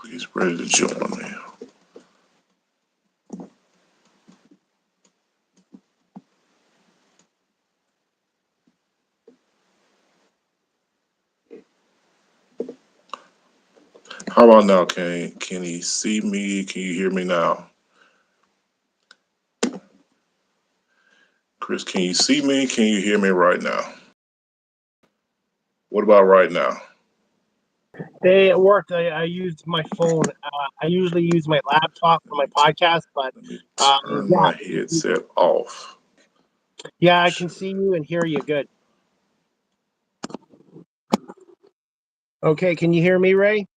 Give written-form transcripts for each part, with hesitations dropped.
He's ready to join me. How about now? Can he see me? Can you hear me now? Chris, can you see me? Can you hear me right now? What about right now? Hey, it worked. I used my phone. I usually use my laptop for Let my me podcast, but let me turn yeah, my headset off. yeah, I can Sure. see you and hear you good. Okay, can you hear me, Ray?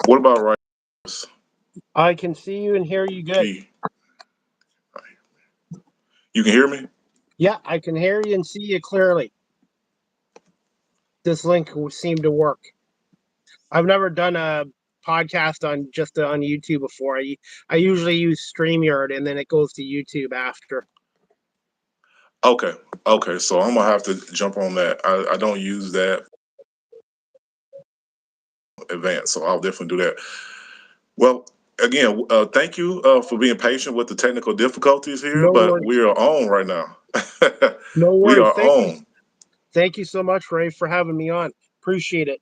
What about right now? I can see you and hear you Can good. you can hear me? Yeah, I can hear you and see you clearly. This link seemed to work. I've never done a podcast on just on YouTube before. I usually use StreamYard and then it goes to YouTube after. Okay. Okay. So I'm gonna have to jump on that. I don't use that advanced, so I'll definitely do that. Well, again, thank you for being patient with the technical difficulties here, No but worries. we are on right now. No We worries. are on. Thank you so much, Ray, for having me on. Appreciate it.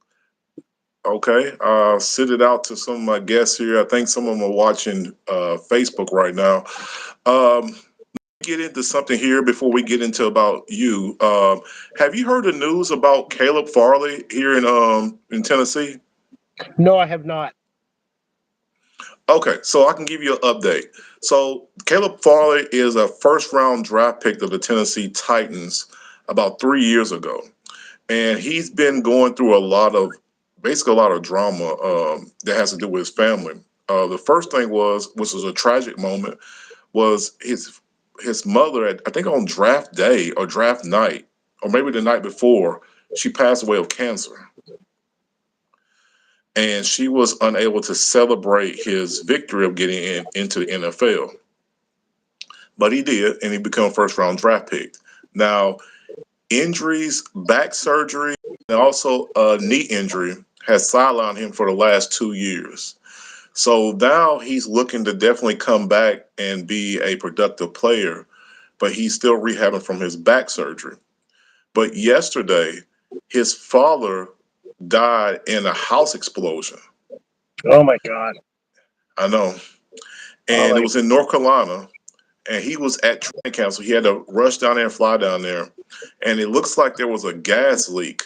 Okay. Send it out to some of my guests here. I think some of them are watching Facebook right now. Um, get into something here before we get into about you. Have you heard the news about Caleb Farley here in Tennessee? No, I have not. Okay, so I can give you an update. So Caleb Farley is a first round draft pick of the Tennessee Titans about 3 years ago, and he's been going through basically a lot of drama that has to do with his family. The first thing was, which was a tragic moment, was his mother. I think on draft day or draft night, or maybe the night before, she passed away of cancer, and she was unable to celebrate his victory of getting into the NFL. But he did, and he became first round draft pick. Now, injuries, back surgery, and also a knee injury has sidelined him for the last 2 years. So now he's looking to definitely come back and be a productive player, but he's still rehabbing from his back surgery. But yesterday, his father died in a house explosion. Oh my God. I know. Oh And it my. was in North Carolina, and he was at training camp, so he had to rush down there and fly down there. And it looks like there was a gas leak.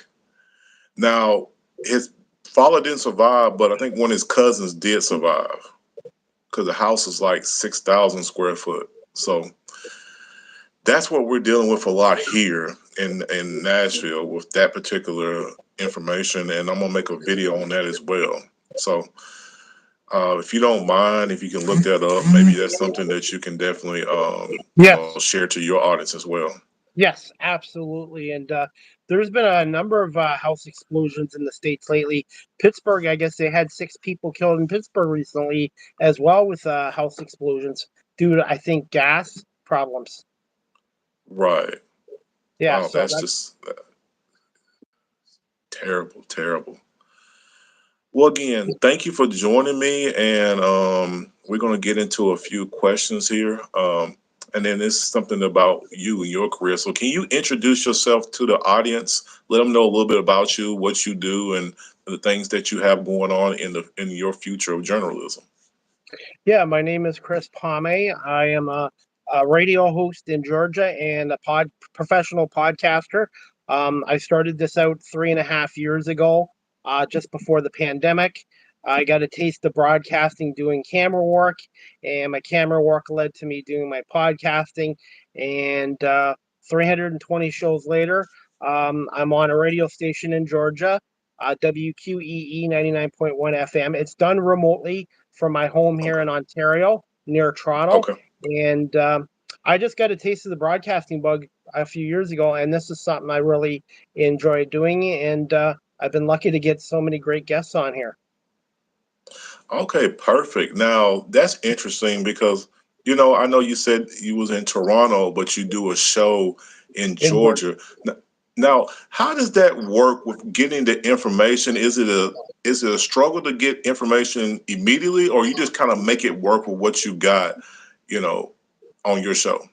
Now, his father didn't survive, but I think one of his cousins did survive because the house is like 6,000 square foot. So that's what we're dealing with a lot here in Nashville with that particular information. And I'm going to make a video on that as well. So if you don't mind, if you can look that up, maybe that's something that you can definitely, Yes. share to your audience as well. Yes, absolutely. And there's been a number of house explosions in the states lately. Pittsburgh, I guess they had 6 people killed in Pittsburgh recently as well with house explosions due to, I think, gas problems. Right. Yeah, Oh, so that's that. just terrible, terrible. Well, again, thank you for joining me, and we're going to get into a few questions here. And then this is something about you and your career. So, can you introduce yourself to the audience? Let them know a little bit about you, what you do, and the things that you have going on in your future of journalism. Yeah, my name is Chris Pomay. I am a radio host in Georgia and a professional podcaster. I started this out 3.5 years ago, just before the pandemic. I got a taste of broadcasting doing camera work, and my camera work led to me doing my podcasting. And 320 shows later, I'm on a radio station in Georgia, WQEE 99.1 FM. It's done remotely from my home here Okay. in Ontario near Toronto. Okay. And I just got a taste of the broadcasting bug a few years ago, and this is something I really enjoy doing. And I've been lucky to get so many great guests on here Okay. Perfect. Now that's interesting because I know you said you was in Toronto, but you do a show in in Georgia. Georgia. Now, how does that work with getting the information? Is it a struggle to get information immediately, or you just kind of make it work with what you got, you know, on your show?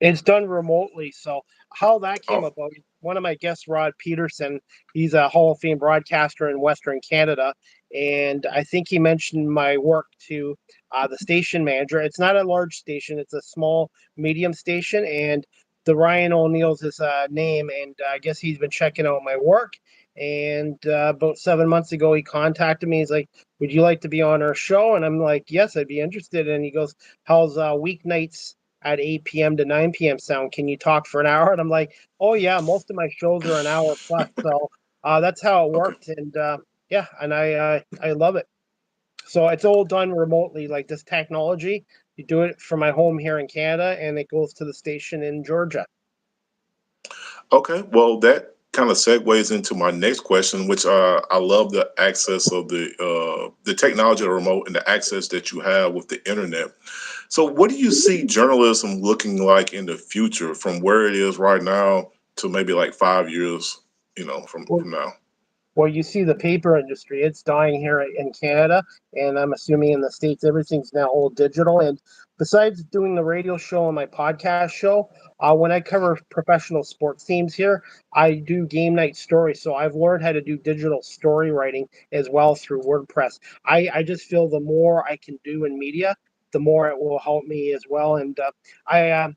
It's done remotely. So how that came Oh, about, one of my guests, Rod Peterson, he's a Hall of Fame broadcaster in Western Canada. And I think he mentioned my work to the station manager. It's not a large station, it's a small, medium station. And the Ryan O'Neill's his name. And I guess he's been checking out my work. And about 7 months ago, he contacted me. He's like, "Would you like to be on our show?" And I'm like, "Yes, I'd be interested." And he goes, "How's weeknights at 8 p.m. to 9 p.m. sound? Can you talk for an hour?" And I'm like, "Oh, yeah, most of my shows are an hour plus." So that's how it okay. worked. And yeah, and I love it. So it's all done remotely, like this technology. You do it from my home here in Canada, and it goes to the station in Georgia. Okay, well, that kind of segues into my next question, which I love the access of the technology of the remote and the access that you have with the internet. So, what do you see journalism looking like in the future, from where it is right now to maybe like 5 years, from now? Well, you see the paper industry, it's dying here in Canada, and I'm assuming in the States, everything's now all digital. And besides doing the radio show and my podcast show, when I cover professional sports teams here, I do game night stories. So I've learned how to do digital story writing as well through WordPress. I just feel the more I can do in media, the more it will help me as well. And I,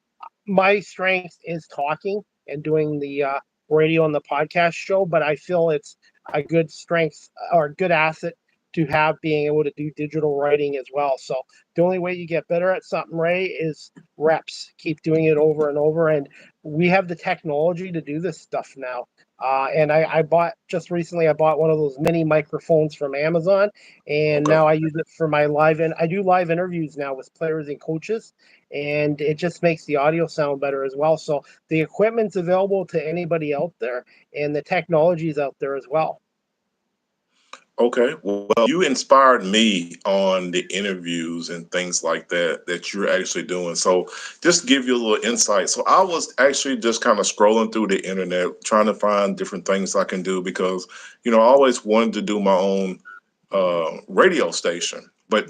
my strength is talking and doing the radio and the podcast show, but I feel it's a good strength or a good asset to have being able to do digital writing as well. So the only way you get better at something, Ray, is reps. Keep doing it over and over. And we have the technology to do this stuff now. And I bought just recently. I bought one of those mini microphones from Amazon, and Okay. now I use it for my live. And I do live interviews now with players and coaches, and it just makes the audio sound better as well. So the equipment's available to anybody out there, and the technology is out there as well. Okay. Well, you inspired me on the interviews and things like that you're actually doing. So, just to give you a little insight. So, I was actually just kind of scrolling through the internet, trying to find different things I can do because, I always wanted to do my own radio station. But,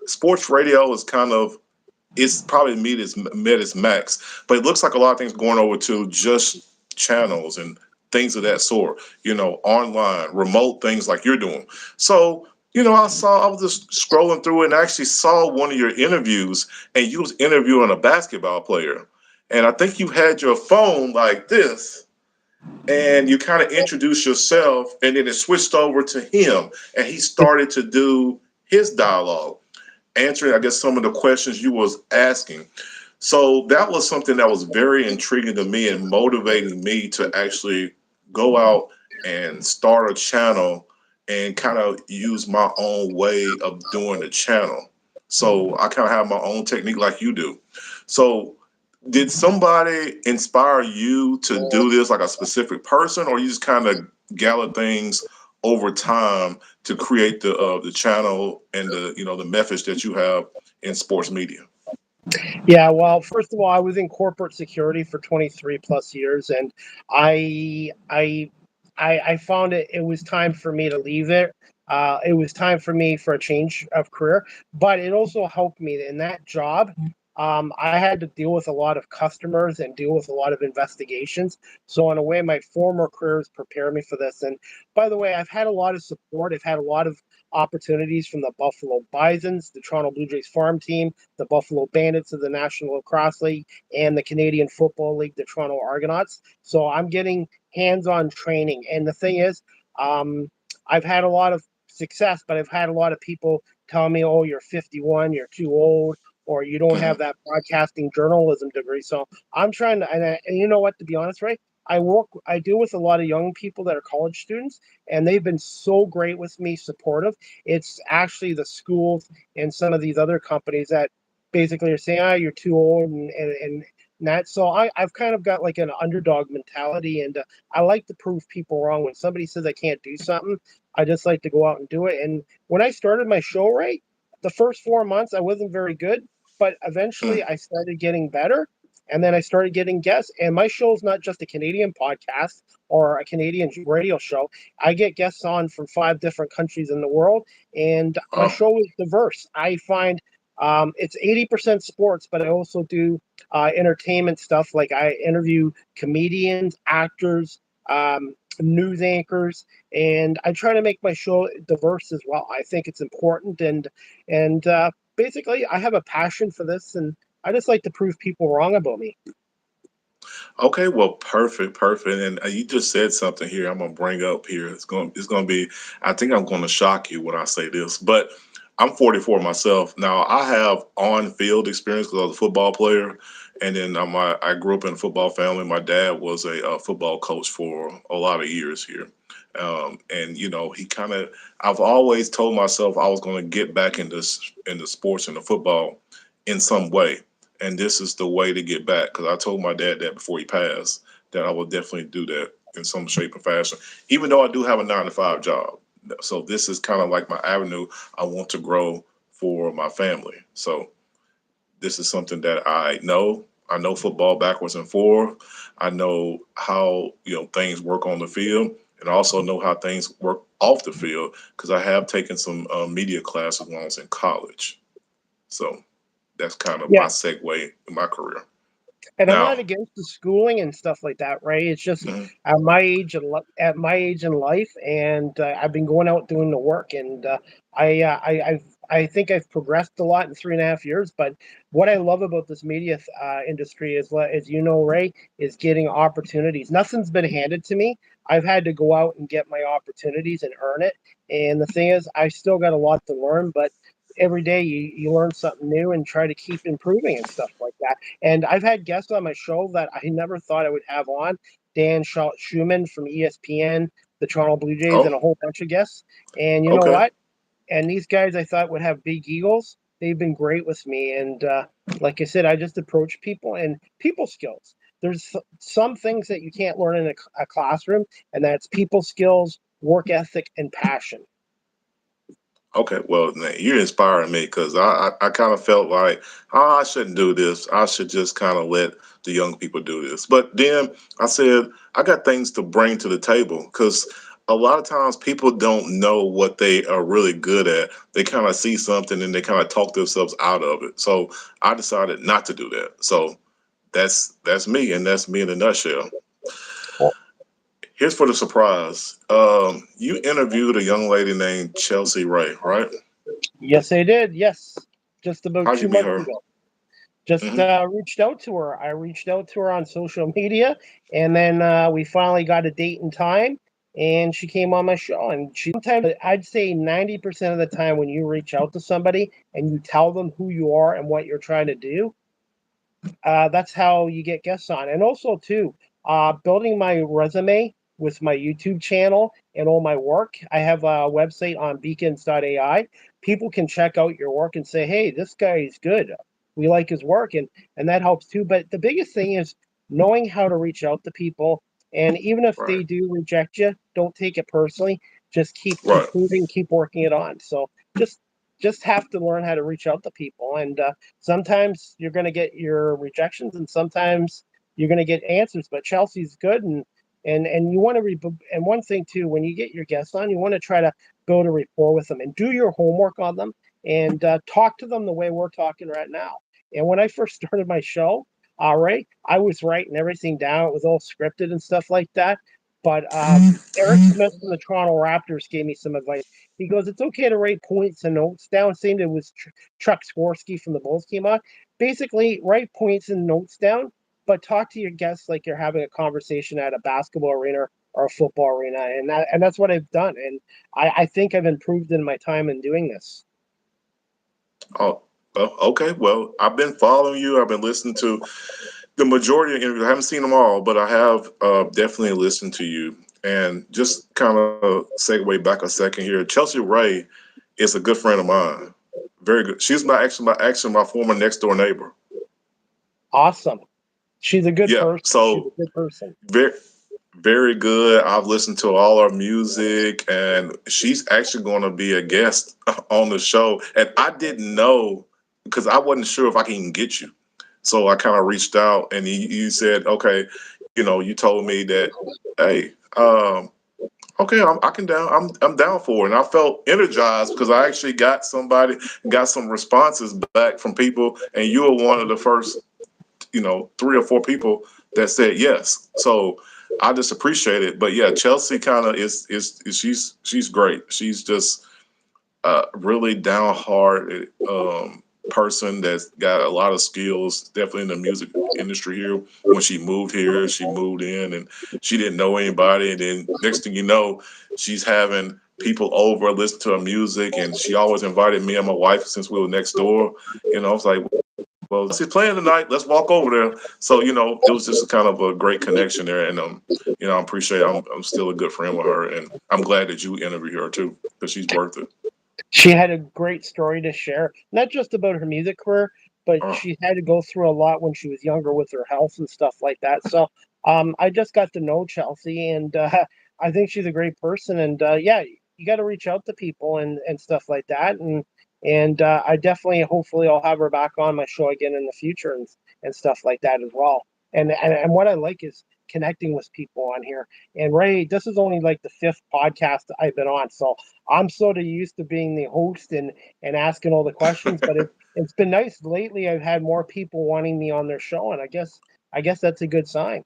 sports radio is kind of it's probably met its max. But it looks like a lot of things going over to just channels and things of that sort, online, remote things like you're doing. So, I was just scrolling through it and I actually saw one of your interviews and you was interviewing a basketball player. And I think you had your phone like this and you kind of introduced yourself and then it switched over to him and he started to do his dialogue answering, I guess, some of the questions you was asking. So that was something that was very intriguing to me and motivated me to actually go out and start a channel and kind of use my own way of doing the channel. So I kind of have my own technique like you do. So did somebody inspire you to do this, like a specific person, or you just kind of gather things over time to create the channel and the methods that you have in sports media? Yeah, well, first of all, I was in corporate security for 23 plus years, and I I I found it was time for me to leave it. It was time for me for a change of career, but it also helped me in that job. I had to deal with a lot of customers and deal with a lot of investigations. So in a way, my former careers prepared me for this. And by the way, I've had a lot of support. I've had a lot of opportunities from the Buffalo Bisons, the Toronto Blue Jays farm team, the Buffalo Bandits of the National Lacrosse League, and the Canadian Football League, the Toronto Argonauts. So I'm getting hands-on training. And the thing is, um, I've had a lot of success, but I've had a lot of people tell me, "Oh, you're 51, you're too old, or you don't have Hmm. that broadcasting journalism degree." So I'm trying to, and you know what? To be honest, right? I deal with a lot of young people that are college students, and they've been so great with me, supportive. It's actually the schools and some of these other companies that basically are saying, "Ah, you're too old," and that. So I've kind of got like an underdog mentality, and I like to prove people wrong. When somebody says I can't do something, I just like to go out and do it. And when I started my show, right, the first 4 months I wasn't very good, but eventually Hmm. I started getting better. And then I started getting guests. And my show is not just a Canadian podcast or a Canadian radio show. I get guests on from 5 different countries in the world, and my Oh, show is diverse. I find it's 80% sports, but I also do entertainment stuff. Like I interview comedians, actors, news anchors, and I try to make my show diverse as well. I think it's important, and basically, I have a passion for this, and I just like to prove people wrong about me. okay. Well, perfect, perfect. And you just said something here. I'm gonna bring up here. It's gonna be. I think I'm gonna shock you when I say this, but I'm 44 myself. Now I have on-field experience because I was a football player, and then I grew up in a football family. My dad was a football coach for a lot of years here, and he kind of. I've always told myself I was going to get back into sports and the football in some way, and this is the way to get back. Because I told my dad that before he passed that I will definitely do that in some shape or fashion, even though I do have a 9 to 5 job. So this is kind of like my avenue I want to grow for my family. So this is something that I know. I know football backwards and forward. I know how things work on the field, and I also know how things work off the field because I have taken some media classes when I was in college. So that's kind of my Yeah, segue in my career. and I'm not Now, against the schooling and stuff like that, right? It's just mhm, at my age in life, and I've been going out doing the work, and I think I've progressed a lot in 3.5 years. But what I love about this media industry is, as you know, Ray, is getting opportunities. Nothing's been handed to me. I've had to go out and get my opportunities and earn it. And the thing is, I still got a lot to learn, but every day you learn something new and try to keep improving and stuff like that. And I've had guests on my show that I never thought I would have on. Dan Schumann from ESPN, the Toronto Blue Jays, and oh, a whole bunch of guests. And you know okay, what? And these guys I thought would have big egos. They've been great with me. And like I said, I just approach people and people skills. There's some things that you can't learn in a classroom, and that's people skills, work ethic, and passion. okay. Well, man, you're inspiring me because I kind of felt like, oh, I shouldn't do this. I should just kind of let the young people do this. But then I said, I got things to bring to the table because a lot of times people don't know what they are really good at. They kind of see something and they kind of talk themselves out of it. So I decided not to do that. So that's me, and that's me in a nutshell. Well, Here's for the surprise. You interviewed a young lady named Chelsea Ray, right? yes, I did. Yes, just about How'd you two meet months her? ago. Just Hmm. reached out to her. I reached out to her on social media, and then we finally got a date and time, and she came on my show. And she sometimes I'd say 90% of the time when you reach out to somebody and you tell them who you are and what you're trying to do, that's how you get guests on. And also too, building my resume with my YouTube channel and all my work. I have a website on beacons.ai. People can check out your work and say, hey, this guy is good. We like his work, and that helps too. But the biggest thing is knowing how to reach out to people. And even if Right, they do reject you, don't take it personally. Just keep right, improving, keep working it on. So just just have to learn how to reach out to people. And sometimes you're going to get your rejections, and sometimes you're going to get answers. But Chelsea's good, and you want to and one thing too, when you get your guests on, you want to try to build a rapport with them and do your homework on them and talk to them the way we're talking right now. And when I first started my show, all right, I was writing everything down. It was all scripted and stuff like that. But Eric Smith from the Toronto Raptors gave me some advice. He goes, it's okay to write points and notes down. Same it was Chuck Swirsky from the Bulls came on. Basically, write points and notes down, but talk to your guests like you're having a conversation at a basketball arena or a football arena, and that's what I've done. And I think I've improved in my time in doing this. oh, well, okay. Well, I've been following you. I've been listening to the majority of interviews. I haven't seen them all, but I have definitely listened to you. And just kind of segue back a second here. Chelsea Ray is a good friend of mine. Very good. She's my former next door neighbor. Awesome. She's a good Yeah. person. She's a So good person. very very good. I've listened to all her music, and she's actually going to be a guest on the show. And I didn't know because I wasn't sure if I can even get you. So I kind of reached out, and you said, okay, you told me that, hey, okay, I can down. I'm down for it, and I felt energized because I actually got some responses back from people, and you were one of the first, 3 or 4 people that said yes. So I just appreciate it. But yeah, Chelsea kind of is she's great. She's just really down hard person that's got a lot of skills, definitely in the music industry here. When she moved here, she moved in and she didn't know anybody. And then next thing you know, she's having people over listen to her music. And she always invited me and my wife since we were next door. I was like, well, she's playing tonight. Let's walk over there. So, it was just a kind of a great connection there. And, I appreciate it. I'm still a good friend with her. And I'm glad that you interviewed her too, because she's worth it. She had a great story to share, not just about her music career, but Oh, she had to go through a lot when she was younger with her health and stuff like that. So I just got to know Chelsea, and I think she's a great person. And yeah, you got to reach out to people and stuff like that. And I definitely, hopefully, I'll have her back on my show again in the future and stuff like that as well. And what I like is connecting with people on here. And Ray, this is only like the fifth podcast I've been on, so I'm sort of used to being the host and asking all the questions, but it's been nice lately. I've had more people wanting me on their show, and I guess that's a good sign.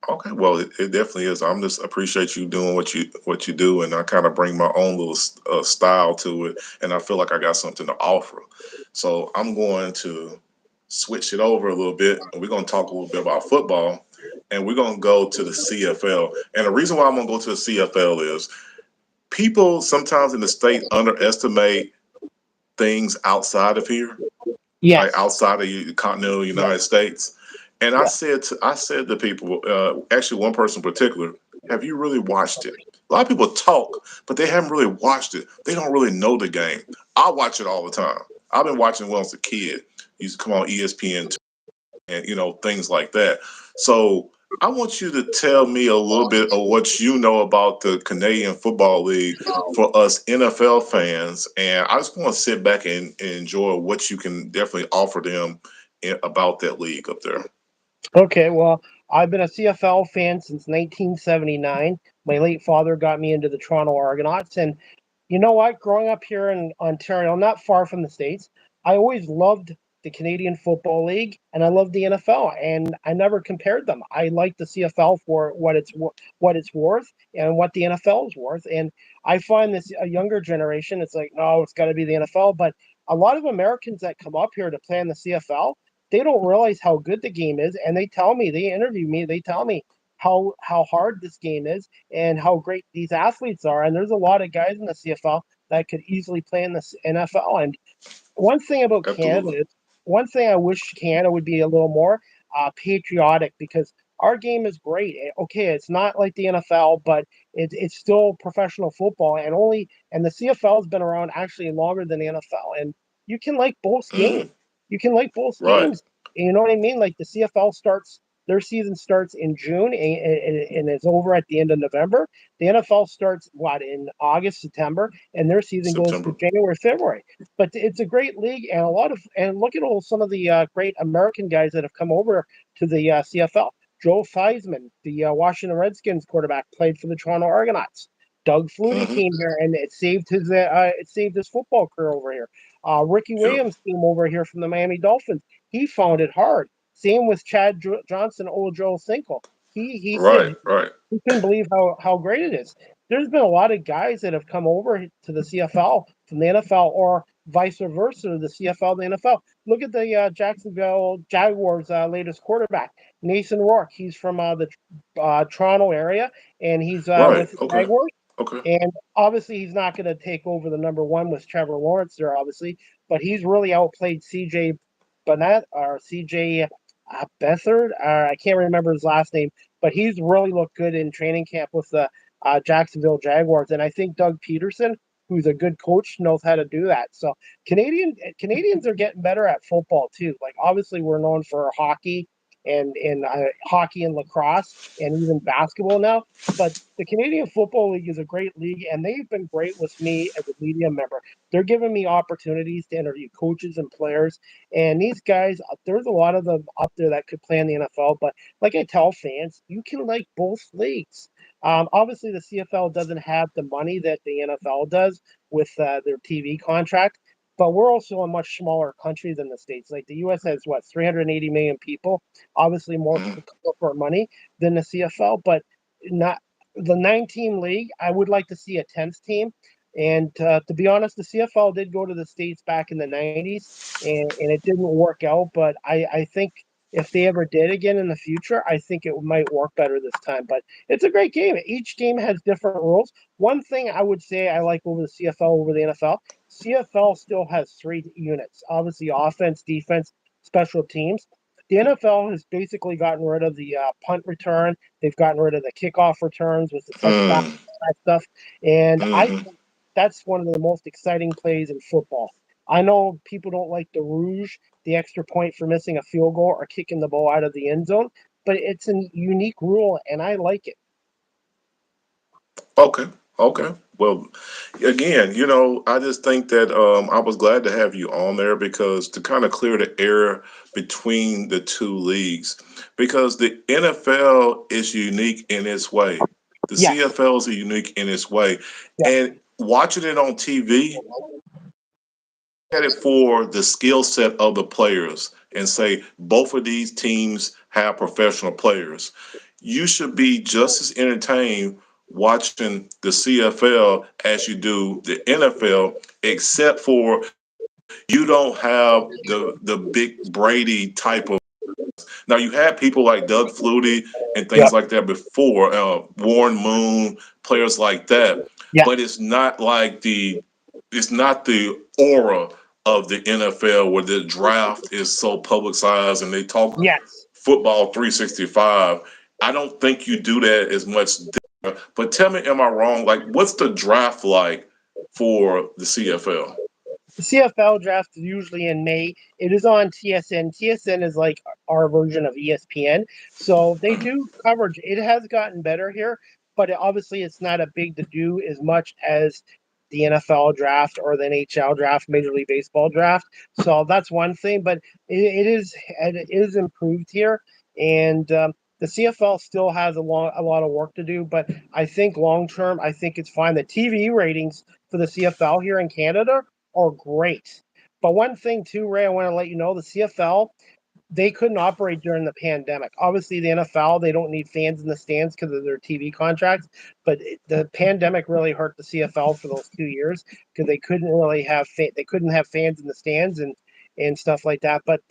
okay, well, it definitely is. I'm just appreciate you doing what you do, and I kind of bring my own little style to it, and I feel like I got something to offer. So I'm going to switch it over a little bit, and we're going to talk a little bit about football, and we're going to go to the CFL. And the reason why I'm going to go to the CFL is people sometimes in the state underestimate things outside of here, like Yes. outside of the continental Yeah. United States. And Yeah. I said to people, actually one person in particular, have you really watched it? A lot of people talk, but they haven't really watched it. They don't really know the game. I watch it all the time. I've been watching when I was a kid. Used to come on ESPN and things like that. So I want you to tell me a little bit of what you know about the Canadian Football League for us NFL fans, and I just want to sit back and enjoy what you can definitely offer them about that league up there. Okay. Well, I've been a CFL fan since 1979. My late father got me into the Toronto Argonauts, and you know what? Growing up here in Ontario, not far from the States, I always loved the Canadian Football League and I loved the NFL, and I never compared them. I like the CFL for what it's worth and what the NFL is worth. And I find this a younger generation, it's like, no, it's got to be the NFL. But a lot of Americans that come up here to play in the CFL, they don't realize how good the game is, and they tell me, they interview me, they tell me how hard this game is and how great these athletes are. And there's a lot of guys in the CFL that could easily play in the NFL. And one thing about Canada Absolutely. is one thing I wish Canada would be a little more patriotic, because our game is great. Okay, it's not like the NFL, but it's still professional football, and the CFL has been around actually longer than the NFL. And you can like both games. Hmm. You can like both Right. games. You know what I mean? Like the CFL starts. Their season starts in June and is over at the end of November. The NFL starts what in August, September, and their season goes to September. January, February. But it's a great league, and look at all some of the great American guys that have come over to the CFL. Joe Theismann, the Washington Redskins quarterback, played for the Toronto Argonauts. Doug Flutie Hmm. came here, and it saved his football career over here. Ricky Yep. Williams came over here from the Miami Dolphins. He found it hard. Same with Chad Johnson, old Joe Cinco. He said Right. Right. he couldn't believe how great it is. There's been a lot of guys that have come over to the CFL from the NFL, or vice versa, the CFL, the NFL. Look at the Jacksonville Jaguars' latest quarterback, Nathan Rourke. He's from the Toronto area, and he's Right. with the Okay. Jaguars. Okay. And obviously, he's not going to take over the number one with Trevor Lawrence there, obviously, but he's really outplayed CJ Bennett or CJ Beathard. I can't remember his last name, but he's really looked good in training camp with the Jacksonville Jaguars. And I think Doug Peterson, who's a good coach, knows how to do that. So Canadians are getting better at football too. Like obviously, we're known for hockey and hockey and lacrosse and even basketball now. But the Canadian Football League is a great league, and they've been great with me as a media member. They're giving me opportunities to interview coaches and players, and these guys, there's a lot of them up there that could play in the NFL. But like I tell fans, you can like both leagues. Obviously, the CFL doesn't have the money that the NFL does with their TV contract, but we're also a much smaller country than the States. Like the US has what, 380 million people, obviously more Mhm. for money than the CFL, but not the 9 team league. I would like to see a 10th team. And to be honest, the CFL did go to the States back in the 90s, and it didn't work out. But I think if they ever did again in the future, I think it might work better this time. But it's a great game. Each game has different rules. One thing I would say I like over the CFL over the NFL, CFL still has 3 units, obviously offense, defense, special teams. The NFL has basically gotten rid of the punt return. They've gotten rid of the kickoff returns with the touchdown Mm, stuff. And I mhm. think that's one of the most exciting plays in football. I know people don't like the rouge, the extra point for missing a field goal or kicking the ball out of the end zone, but it's a unique rule, and I like it. Okay. Okay. Well, again, I just think that I was glad to have you on there because to kind of clear the air between the two leagues, because the NFL is unique in its way. The Yes, CFL is unique in its way. yeah, And watching it on TV, at it for the skill set of the players and say both of these teams have professional players. You should be just as entertained watching the CFL as you do the NFL, except for you don't have the big Brady type of. Now you had people like Doug Flutie and yeah, things like that before, Warren Moon, players like that, yeah, but it's not the aura of the NFL where the draft is so publicized and they talk yes. football 365. I don't think you do that as much there. But tell me, am I wrong? Like, what's the draft like for the CFL? The CFL draft is usually in May. It is on TSN. TSN is like our version of ESPN. So they do coverage. It has gotten better here, but obviously it's not a big to do as much as the NFL draft or the NHL draft, Major League Baseball draft. So that's one thing, but it is improved here, and the CFL still has a lot of work to do. But I think long term, I think it's fine. The TV ratings for the CFL here in Canada are great. But one thing too, Ray, I want to let you know the CFL, they couldn't operate during the pandemic. Obviously, the NFL, they don't need fans in the stands because of their TV contracts. But the pandemic really hurt the CFL for those 2 years because they couldn't have fans in the stands and stuff like that. But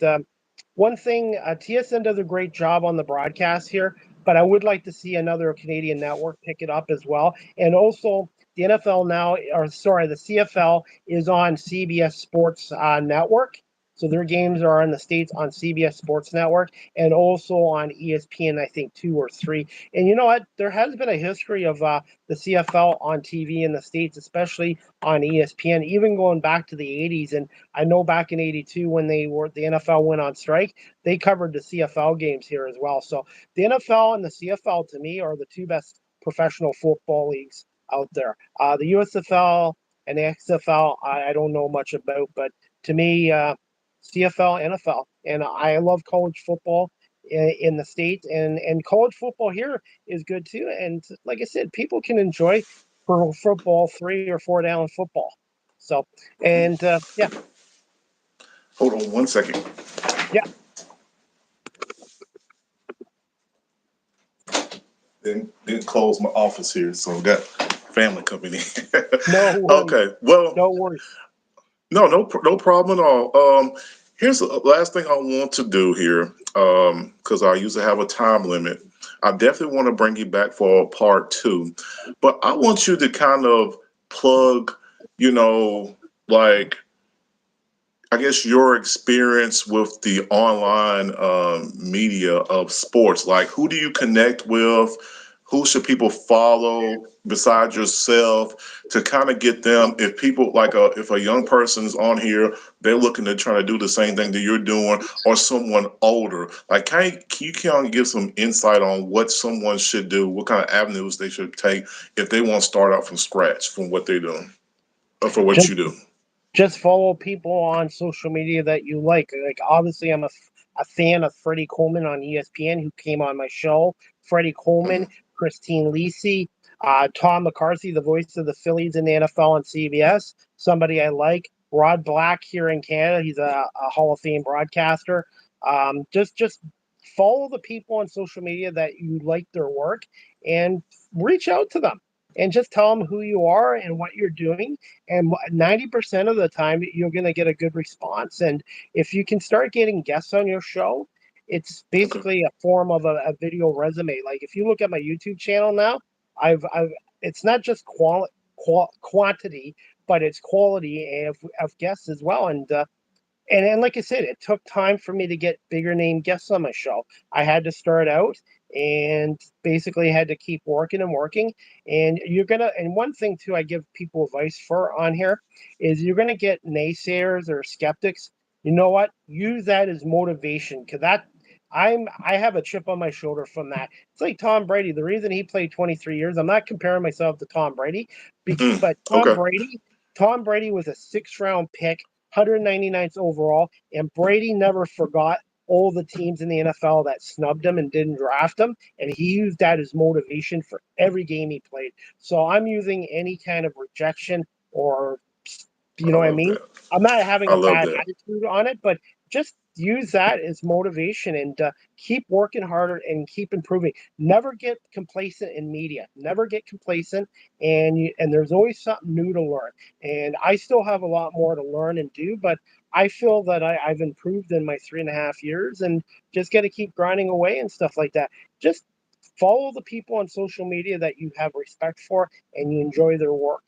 one thing, TSN does a great job on the broadcast here, but I would like to see another Canadian network pick it up as well. And also, the NFL now, or sorry, the CFL is on CBS Sports Network. So their games are in the States on CBS Sports Network and also on ESPN, I think 2 or 3. And you know what? There has been a history of the CFL on TV in the States, especially on ESPN, even going back to the 80s. And I know back in '82 when the NFL went on strike, they covered the CFL games here as well. So the NFL and the CFL to me are the two best professional football leagues out there. The USFL and the XFL, I don't know much about, but to me, CFL, NFL, and I love college football in the states, and college football here is good too. And like I said, people can enjoy pro football, 3 or 4 down football. So, and yeah, Hold on one second. yeah, Didn't close my office here, so got family company. no worries, Okay. Well, no worries. no problem at all. Here's the last thing I want to do here, because I usually have a time limit. I definitely want to bring you back for part two, but I want you to kind of plug, you know, like I guess your experience with the online media of sports. Like, who do you connect with? who should people follow besides yourself to kind of get them? If people if a young person's on here, they're looking to try to do the same thing that you're doing, or someone older. Like, can you kind of give some insight on what someone should do, what kind of avenues they should take if they want to start out from scratch from what they're doing, or for what Just you do? just follow people on social media that you like. Like, obviously, I'm a fan of Freddie Coleman on ESPN, who came on my show. Freddie Coleman, Mhm. Christine Lisi, Tom McCarthy, the voice of the Phillies in the NFL on CBS, somebody I like. Rod Black here in Canada, he's a Hall of Fame broadcaster. Just follow the people on social media that you like their work, and reach out to them and just tell them who you are and what you're doing, and 90% of the time you're going to get a good response. And if you can start getting guests on your show, it's Okay. basically a form of a video resume. Like, if you look at my YouTube channel now, I've it's not just quantity, but it's quality of guests as well. And like I said, it took time for me to get bigger name guests on my show. I had to start out and basically had to keep working and working. And one thing too, I give people advice for on here is you're gonna get naysayers or skeptics. You know what? Use that as motivation, because I have a chip on my shoulder from that. It's like Tom Brady. The reason he played 23 years, I'm not comparing myself to Tom Brady, Mm. but Okay. Tom Brady was a sixth round pick, 199th overall, and Brady never forgot all the teams in the NFL that snubbed him and didn't draft him, and he used that as motivation for every game he played. So I'm using any kind of rejection, or, you I know what I love mean? that. I'm not having I a love bad that. attitude on it, but just use that as motivation, and keep working harder and keep improving. Never get complacent in media. Never get complacent, and there's always something new to learn. And I still have a lot more to learn and do, but I feel that I've improved in my 3.5 years, and just got to keep grinding away and stuff like that. Just follow the people on social media that you have respect for and you enjoy their work.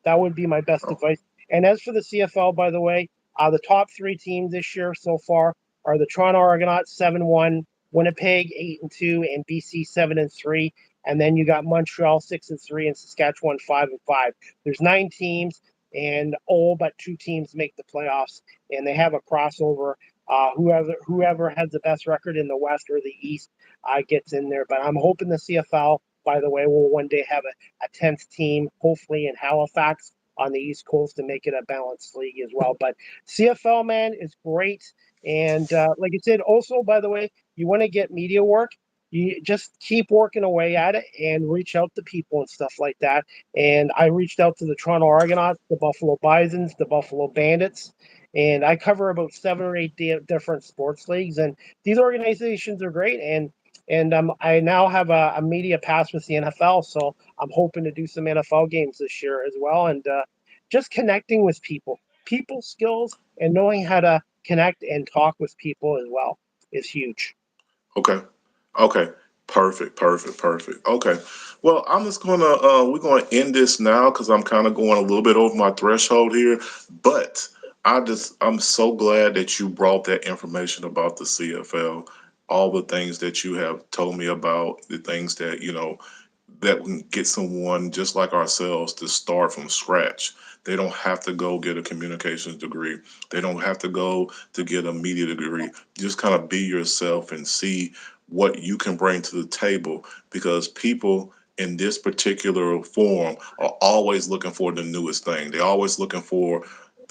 That would be my best Oh, advice. And as for the CFL, by the way, the top three teams this year so far are the Toronto Argonauts 7-1, Winnipeg 8-2, and BC 7-3. And then you got Montreal 6-3 and Saskatchewan 5-5. There's 9 teams, and all but 2 teams make the playoffs, and they have a crossover. Whoever has the best record in the West or the East gets in there. But I'm hoping the CFL, by the way, will one day have a 10th team, hopefully in Halifax on the East Coast, to make it a balanced league as well. But CFL, man, is great. And like I said, also, by the way, you want to get media work, you just keep working away at it and reach out to people and stuff like that. And I reached out to the Toronto Argonauts, the Buffalo Bisons, the Buffalo Bandits, and I cover about 7 or 8 different sports leagues. And these organizations are great. And I now have a media pass with the NFL, so I'm hoping to do some NFL games this year as well. And just connecting with people skills, and knowing how to connect and talk with people as well is huge. okay. Okay. Perfect. Perfect. Perfect. Okay. Well, I'm just gonna we're gonna end this now because I'm kind of going a little bit over my threshold here. But I'm so glad that you brought that information about the CFL, all the things that you have told me about, the things that that can get someone just like ourselves to start from scratch. They don't have to go get a communications degree. They don't have to go to get a media degree. Just kind of be yourself and see what you can bring to the table, because people in this particular form are always looking for the newest thing. They're always looking for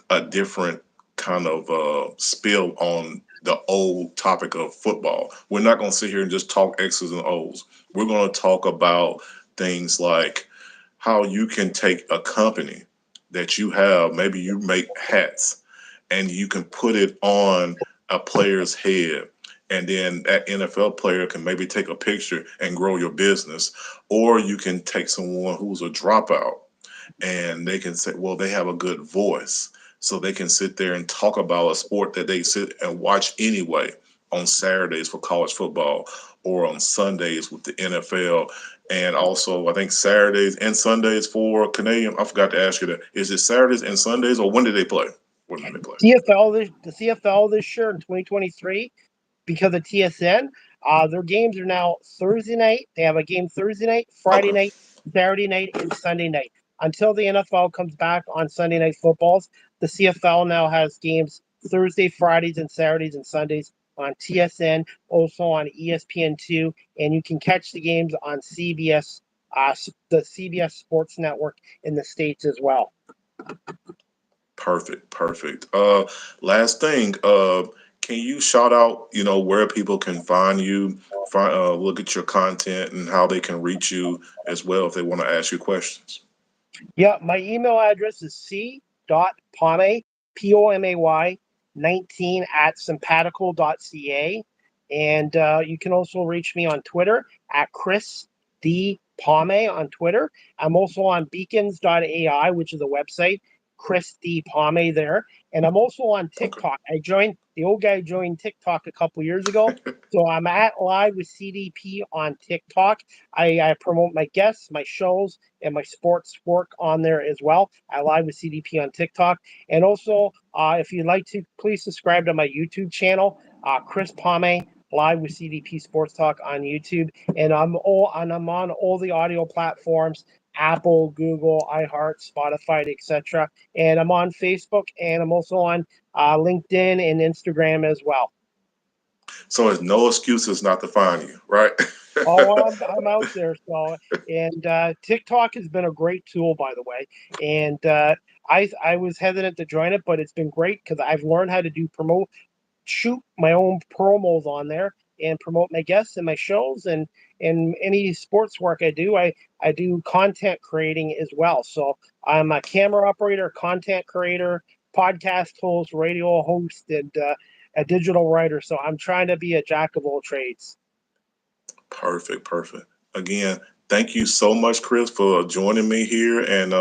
a different kind of spill on the old topic of football. We're not going to sit here and just talk X's and O's. We're going to talk about things like how you can take a company that you have, maybe you make hats, and you can put it on a player's head. And then that NFL player can maybe take a picture and grow your business. Or you can take someone who's a dropout and they can say, well, they have a good voice. So they can sit there and talk about a sport that they sit and watch anyway on Saturdays for college football or on Sundays with the NFL. And also, I think Saturdays and Sundays for Canadian. I forgot to ask you that. Is it Saturdays and Sundays, or when do they play? When do they play? The CFL this year in 2023, because of TSN. Their games are now Thursday night. They have a game Thursday night, Friday Okay. night, Saturday night, and Sunday night. Until the NFL comes back on Sunday night footballs, the CFL now has games Thursday, Fridays, and Saturdays and Sundays on TSN, also on ESPN2, and you can catch the games on CBS, the CBS Sports Network in the States as well. Perfect, perfect. Last thing, can you shout out, where people can find you, look at your content, and how they can reach you as well if they want to ask you questions? Yeah, my email address is c.pomay, Pomay, 19 at sympatical.ca. And you can also reach me on Twitter at Chris D. Pomay on Twitter. I'm also on beacons.ai, which is a website, Chris D. Pomay there. And I'm also on Okay. TikTok. The old guy joined TikTok a couple years ago. So I'm at Live with CDP on TikTok. I promote my guests, my shows, and my sports work on there as well. I live with CDP on TikTok. And also, if you'd like to, please subscribe to my YouTube channel, Chris Pomay, live with CDP Sports Talk on YouTube. And I'm on all the audio platforms: Apple, Google, iHeart, Spotify, etc. And I'm on Facebook, and I'm also on LinkedIn and Instagram as well. So there's no excuses not to find you, right? Oh, I'm out there. So, and TikTok has been a great tool, by the way. And I was hesitant to join it, but it's been great because I've learned how to shoot my own promos on there and promote my guests and my shows and any sports work I do. I do content creating as well. So I'm a camera operator, content creator, podcast host, radio host, and a digital writer. So I'm trying to be a jack of all trades. Perfect, perfect. Again, thank you so much, Chris, for joining me here, and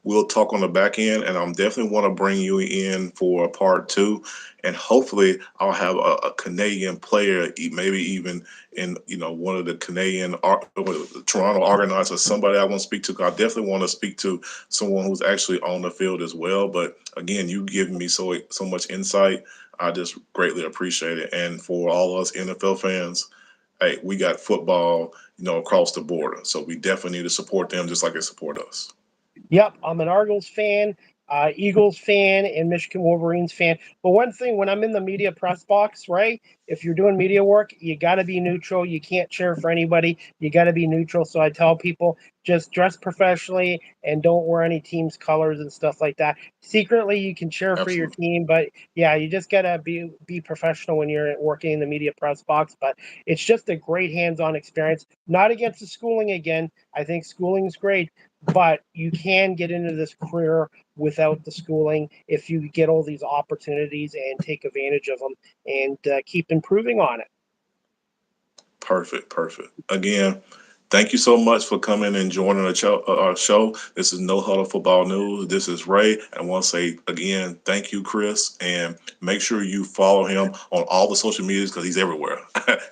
we'll talk on the back end. And I'm definitely want to bring you in for a part two, and hopefully I'll have a Canadian player, maybe even in one of the the Toronto Argonauts or somebody I want to speak to. 'Cause I definitely want to speak to someone who's actually on the field as well. But again, you giving me so much insight. I just greatly appreciate it, and for all us NFL fans, hey, we got football, across the border. So we definitely need to support them just like they support us. Yep, I'm an Argos fan, Eagles fan, and Michigan Wolverines fan. But one thing, when I'm in the media press box, right? If you're doing media work, you got to be neutral. You can't cheer for anybody. You got to be neutral. So I tell people just dress professionally and don't wear any team's colors and stuff like that. Secretly, you can cheer for your Absolutely. team, but yeah, you just gotta be professional when you're working in the media press box. But it's just a great hands-on experience. Not against the schooling again. I think schooling is great, but you can get into this career without the schooling if you get all these opportunities and take advantage of them and keep improving on it. Perfect. Perfect. Again, thank you so much for coming and joining our show. This is No Huddle Football News. This is Ray. And I want to say again, thank you, Chris. And make sure you follow him on all the social medias because he's everywhere.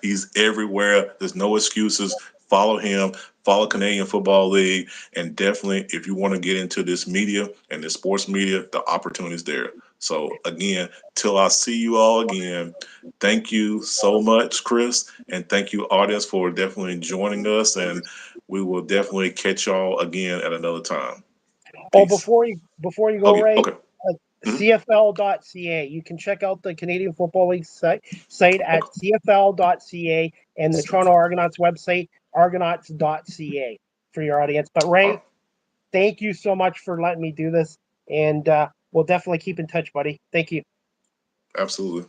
He's everywhere. There's no excuses. Follow him. Follow Canadian Football League. And definitely, if you want to get into this media and this sports media, the opportunity is there. So again, till I see you all again, thank you so much, Chris. And thank you, audience, for definitely joining us. And we will definitely catch y'all again at another time. Oh, Peace. before you go, Okay. Ray, Okay. uh, Mhm. CFL.ca. You can check out the Canadian Football League site at Okay. CFL.ca and the Toronto Argonauts website, Argonauts.ca, for your audience. But All Ray, right. thank you so much for letting me do this, and we'll definitely keep in touch, buddy. Thank you. Absolutely.